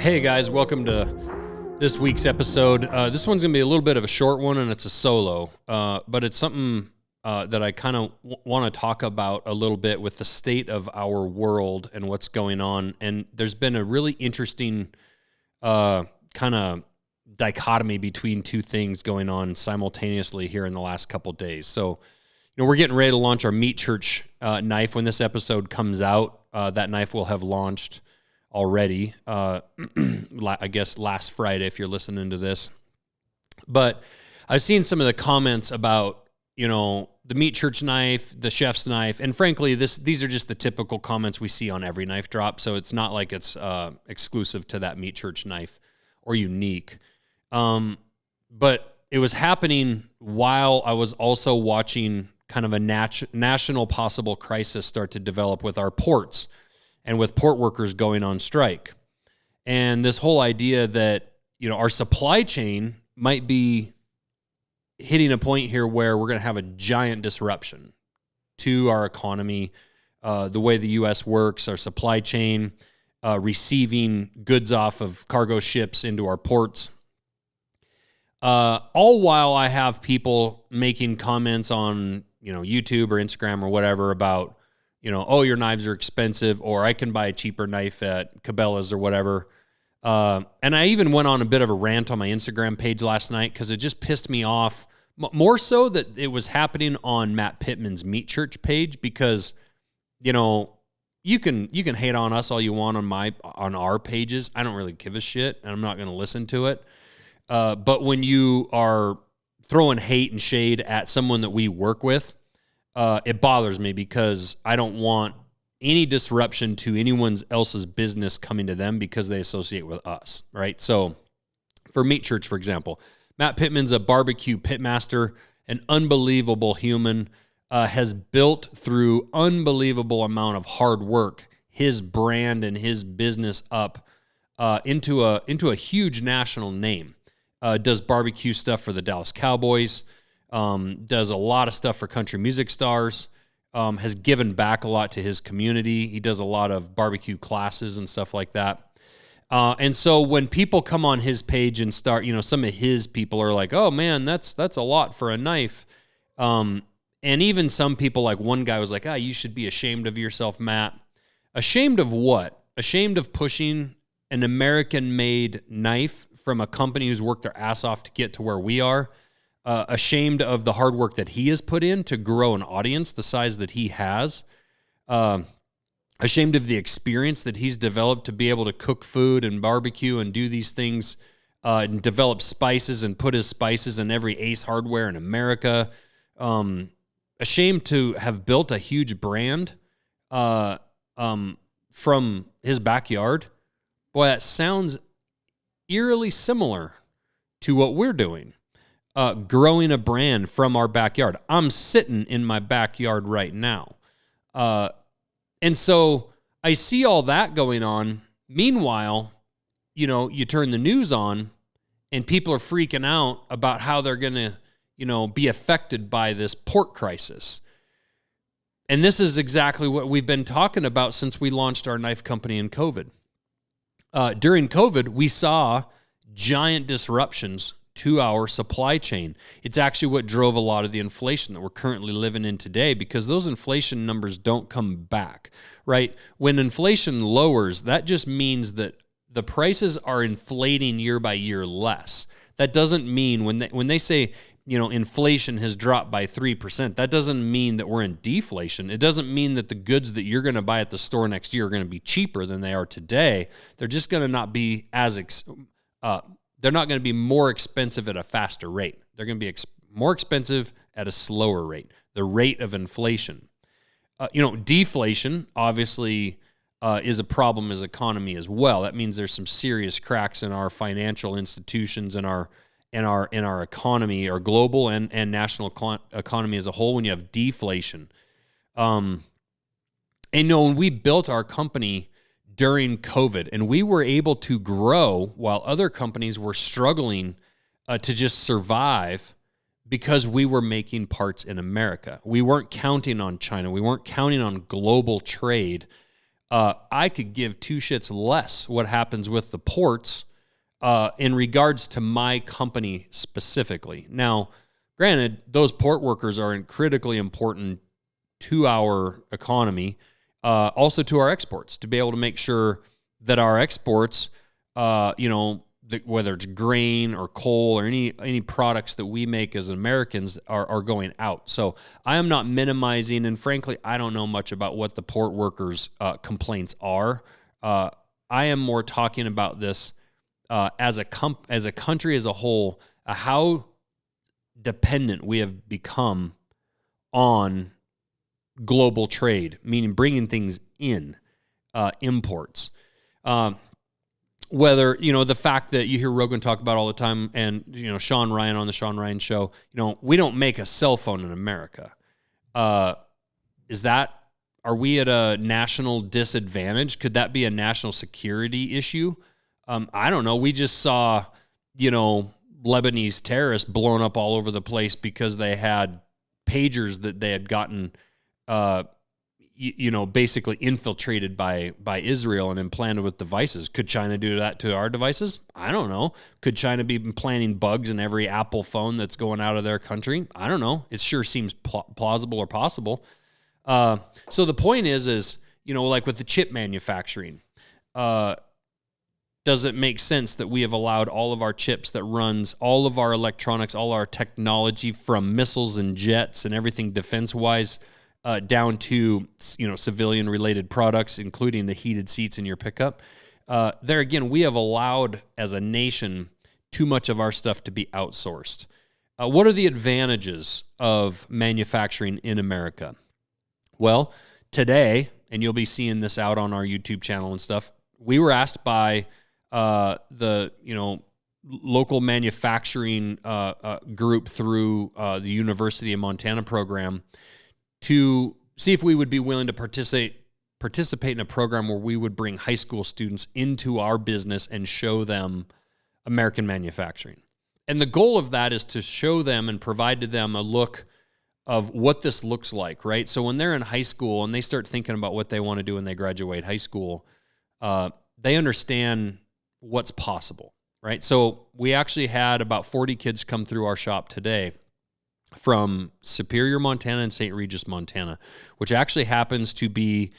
Hey guys, welcome to this week's episode. This one's going to be a little bit of a short one, and it's a solo, but it's something that I kind of want to talk about a little bit with the state of our world and what's going on. And there's been a really interesting kind of dichotomy between two things going on simultaneously here in the last couple of days. So, we're getting ready to launch our Meat Church knife. When this episode comes out, that knife will have launched already, I guess last Friday if you're listening to this. But I've seen some of the comments about, the Meat Church knife, the chef's knife, and frankly, these are just the typical comments we see on every knife drop, so it's not like it's exclusive to that Meat Church knife or unique. But it was happening while I was also watching kind of a national possible crisis start to develop with our ports and with port workers going on strike. And this whole idea that, our supply chain might be hitting a point here where we're going to have a giant disruption to our economy, the way the U.S. works, our supply chain, receiving goods off of cargo ships into our ports. All while I have people making comments on, YouTube or Instagram or whatever about, oh, your knives are expensive, or I can buy a cheaper knife at Cabela's or whatever. And I even went on a bit of a rant on my Instagram page last night because it just pissed me off, more so that it was happening on Matt Pitman's Meat Church page because, you can hate on us all you want on our pages. I don't really give a shit, and I'm not going to listen to it. But when you are throwing hate and shade at someone that we work with, it bothers me because I don't want any disruption to anyone else's business coming to them because they associate with us, right? So for Meat Church, for example, Matt Pitman's a barbecue pitmaster, an unbelievable human, has built through unbelievable amount of hard work his brand and his business up into a huge national name. Does barbecue stuff for the Dallas Cowboys, does a lot of stuff for country music stars, has given back a lot to his community. He does a lot of barbecue classes and stuff like that. And so when people come on his page and start, some of his people are like, oh man, that's a lot for a knife. And even some people, like one guy was like, you should be ashamed of yourself, Matt. Ashamed of what? Ashamed of pushing an American-made knife from a company who's worked their ass off to get to where we are. Ashamed of the hard work that he has put in to grow an audience the size that he has. Ashamed of the experience that he's developed to be able to cook food and barbecue and do these things and develop spices and put his spices in every Ace Hardware in America. Ashamed to have built a huge brand from his backyard. Boy, that sounds eerily similar to what we're doing. Growing a brand from our backyard. I'm sitting in my backyard right now. And so I see all that going on. Meanwhile, you turn the news on and people are freaking out about how they're going to, be affected by this port crisis. And this is exactly what we've been talking about since we launched our knife company in COVID. During COVID, we saw giant disruptions to our supply chain. It's actually what drove a lot of the inflation that we're currently living in today because those inflation numbers don't come back, right? When inflation lowers, that just means that the prices are inflating year by year less. That doesn't mean when they say, inflation has dropped by 3%, that doesn't mean that we're in deflation. It doesn't mean that the goods that you're going to buy at the store next year are going to be cheaper than they are today. They're just going to not be they're not going to be more expensive at a faster rate. They're going to be more expensive at a slower rate, the rate of inflation. Deflation obviously is a problem as economy as well. That means there's some serious cracks in our financial institutions and our economy, our global and national economy as a whole when you have deflation. And when we built our company during COVID, and we were able to grow while other companies were struggling to just survive because we were making parts in America. We weren't counting on China. We weren't counting on global trade. I could give two shits less what happens with the ports in regards to my company specifically. Now, granted, those port workers are critically important to our economy, also to our exports, to be able to make sure that our exports, whether it's grain or coal or any products that we make as Americans are going out. So I am not minimizing, and frankly, I don't know much about what the port workers' complaints are. I am more talking about this as a country as a whole, how dependent we have become on global trade, meaning bringing things in, imports. Whether, the fact that you hear Rogan talk about all the time, and, Sean Ryan on the Sean Ryan show, we don't make a cell phone in America. Are we at a national disadvantage? Could that be a national security issue? I don't know. We just saw, Lebanese terrorists blown up all over the place because they had pagers that they had gotten, basically infiltrated by Israel and implanted with devices. Could China do that to our devices? I don't know. Could China be implanting bugs in every Apple phone that's going out of their country? I don't know. It sure seems plausible or possible. So the point is, like with the chip manufacturing, does it make sense that we have allowed all of our chips that runs all of our electronics, all our technology from missiles and jets and everything defense-wise down to, civilian-related products, including the heated seats in your pickup? There again, we have allowed, as a nation, too much of our stuff to be outsourced. What are the advantages of manufacturing in America? Well, today, and you'll be seeing this out on our YouTube channel and stuff, we were asked by the local manufacturing group through the University of Montana program to see if we would be willing to participate in a program where we would bring high school students into our business and show them American manufacturing. And the goal of that is to show them and provide to them a look of what this looks like, right? So when they're in high school and they start thinking about what they want to do when they graduate high school, they understand what's possible, right? So we actually had about 40 kids come through our shop today from Superior, Montana and St. Regis, Montana, which actually happens to be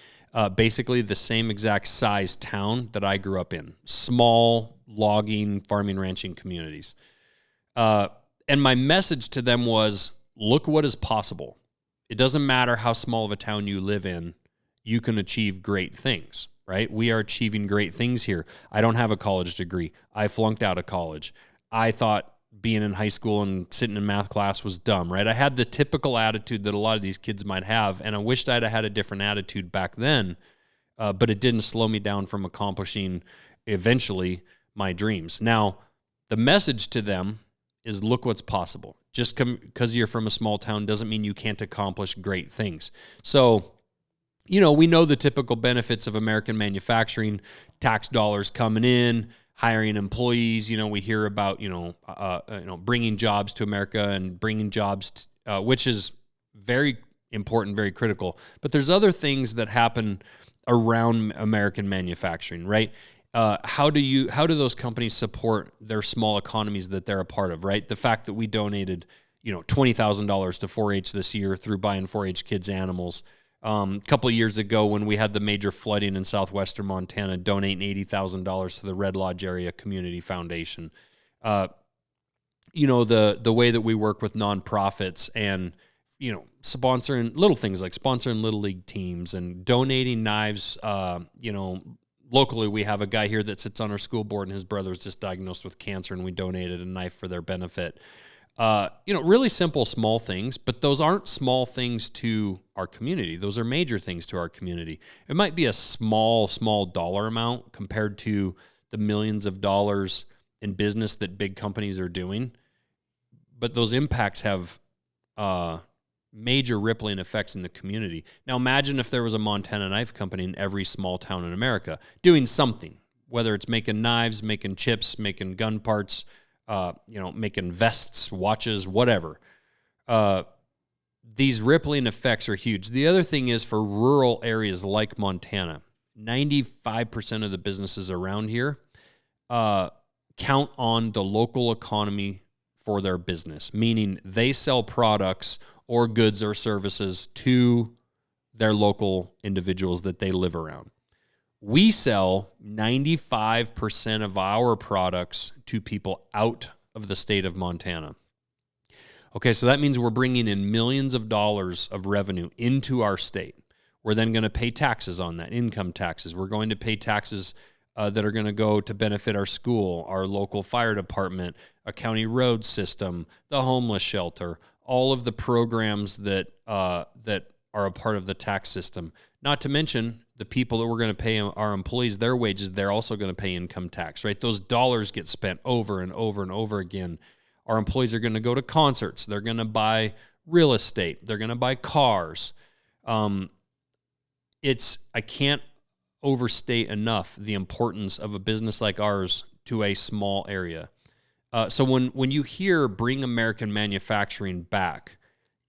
basically the same exact size town that I grew up in. Small logging, farming, ranching communities. And my message to them was, look what is possible. It doesn't matter how small of a town you live in, you can achieve great things, right? We are achieving great things here. I don't have a college degree. I flunked out of college. I thought being in high school and sitting in math class was dumb, right? I had the typical attitude that a lot of these kids might have, and I wished I'd have had a different attitude back then, but it didn't slow me down from accomplishing, eventually, my dreams. Now, the message to them is, look what's possible. Just because you're from a small town doesn't mean you can't accomplish great things. So, we know the typical benefits of American manufacturing, tax dollars coming in, hiring employees. We hear about, bringing jobs to America and bringing jobs, which is very important, very critical. But there's other things that happen around American manufacturing, right? How do those companies support their small economies that they're a part of, right? The fact that we donated, $20,000 to 4-H this year through buying 4-H kids' animals. A couple of years ago when we had the major flooding in southwestern Montana, donating $80,000 to the Red Lodge Area Community Foundation. The way that we work with nonprofits and, sponsoring little things like sponsoring Little League teams and donating knives. Locally we have a guy here that sits on our school board and his brother was just diagnosed with cancer and we donated a knife for their benefit. Really simple, small things, but those aren't small things to our community. Those are major things to our community. It might be a small dollar amount compared to the millions of dollars in business that big companies are doing, but those impacts have major rippling effects in the community. Now imagine if there was a Montana knife company in every small town in America doing something, whether it's making knives, making chips, making gun parts, making vests, watches, whatever. These rippling effects are huge. The other thing is for rural areas like Montana, 95% of the businesses around here count on the local economy for their business, meaning they sell products or goods or services to their local individuals that they live around. We sell 95% of our products to people out of the state of Montana. Okay, so that means we're bringing in millions of dollars of revenue into our state. We're then going to pay taxes on that, income taxes. We're going to pay taxes that are going to go to benefit our school, our local fire department, a county road system, the homeless shelter, all of the programs that that are a part of the tax system. Not to mention the people that we're going to pay our employees, their wages, they're also going to pay income tax, right? Those dollars get spent over and over and over again. Our employees are going to go to concerts. They're going to buy real estate. They're going to buy cars. I can't overstate enough the importance of a business like ours to a small area. So when you hear bring American manufacturing back,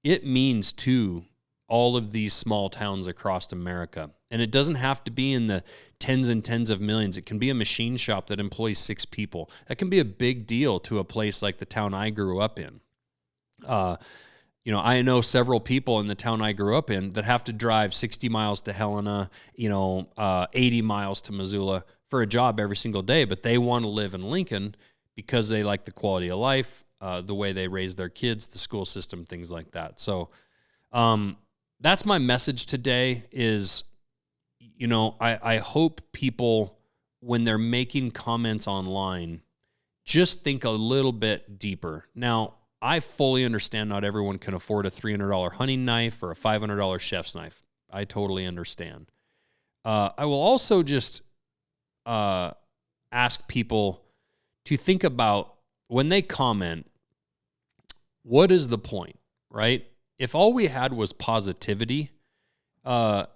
it means to all of these small towns across America. And it doesn't have to be in the tens and tens of millions. It can be a machine shop that employs 6 people. That can be a big deal to a place like the town I grew up in. I know several people in the town I grew up in that have to drive 60 miles to Helena, 80 miles to Missoula for a job every single day, but they want to live in Lincoln because they like the quality of life, the way they raise their kids, the school system, things like that. So that's my message today is, I hope people, when they're making comments online, just think a little bit deeper. Now, I fully understand not everyone can afford a $300 hunting knife or a $500 chef's knife. I totally understand. I will also just ask people to think about when they comment, what is the point, right? If all we had was positivity, the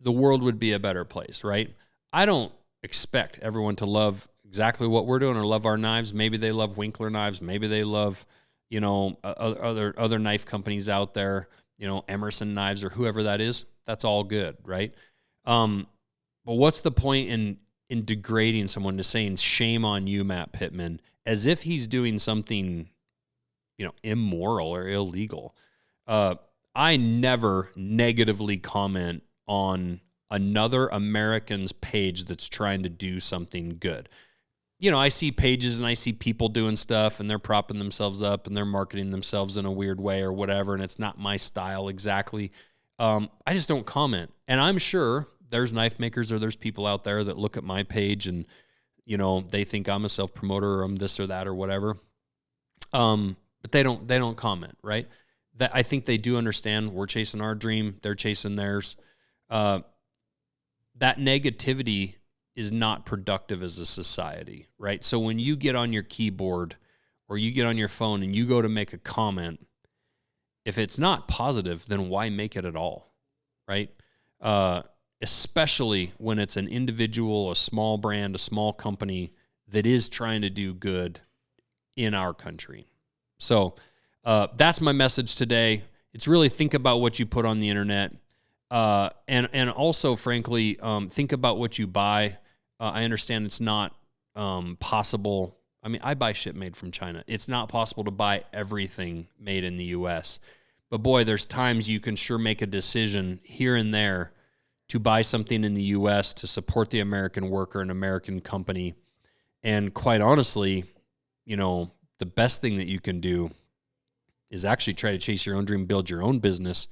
world would be a better place, right? I don't expect everyone to love exactly what we're doing or love our knives. Maybe they love Winkler knives. Maybe they love other knife companies out there, Emerson Knives or whoever that is. That's all good, right? But what's the point in degrading someone to saying shame on you, Matt Pitman, as if he's doing something, immoral or illegal? I never negatively comment on another American's page that's trying to do something good. I see pages and I see people doing stuff and they're propping themselves up and they're marketing themselves in a weird way or whatever, and it's not my style exactly. I just don't comment. And I'm sure there's knife makers or there's people out there that look at my page and, they think I'm a self-promoter or I'm this or that or whatever. But they don't comment, right? That I think they do understand we're chasing our dream, they're chasing theirs. That negativity is not productive as a society, right? So when you get on your keyboard or you get on your phone and you go to make a comment, if it's not positive, then why make it at all, right? Especially when it's an individual, a small brand, a small company that is trying to do good in our country. So that's my message today. It's really think about what you put on the internet. And also, frankly, think about what you buy. I understand it's not possible. I mean, I buy shit made from China. It's not possible to buy everything made in the U.S. But boy, there's times you can sure make a decision here and there to buy something in the U.S. to support the American worker and American company. And quite honestly, the best thing that you can do is actually try to chase your own dream, build your own business,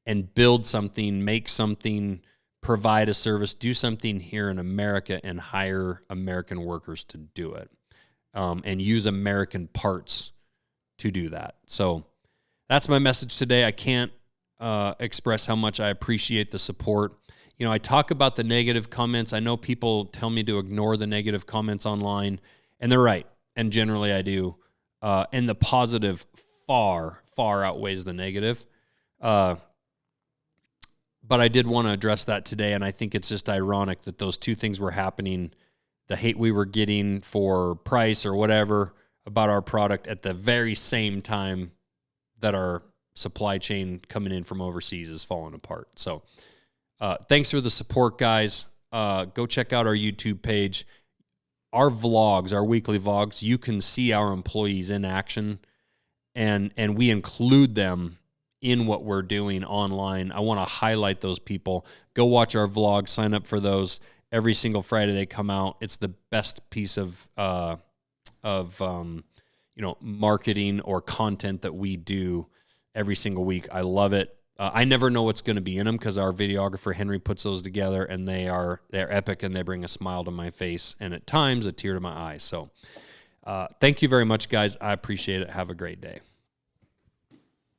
and build something, make something, provide a service, do something here in America and hire American workers to do it, and use American parts to do that. So that's my message today. I can't express how much I appreciate the support. I talk about the negative comments. I know people tell me to ignore the negative comments online, and they're right. And generally I do. And the positive far, far outweighs the negative. But I did want to address that today, and I think it's just ironic that those two things were happening, the hate we were getting for price or whatever about our product at the very same time that our supply chain coming in from overseas is falling apart. So thanks for the support, guys. go check out our YouTube page. Our vlogs, our weekly vlogs, you can see our employees in action, and we include them in what we're doing online. I want to highlight those people. Go watch our vlogs, sign up for those. Every single Friday they come out. It's the best piece of marketing or content that we do every single week. I love it. I never know what's going to be in them because our videographer Henry puts those together, and they're epic, and they bring a smile to my face and at times a tear to my eye. So thank you very much, guys. I appreciate it. Have a great day.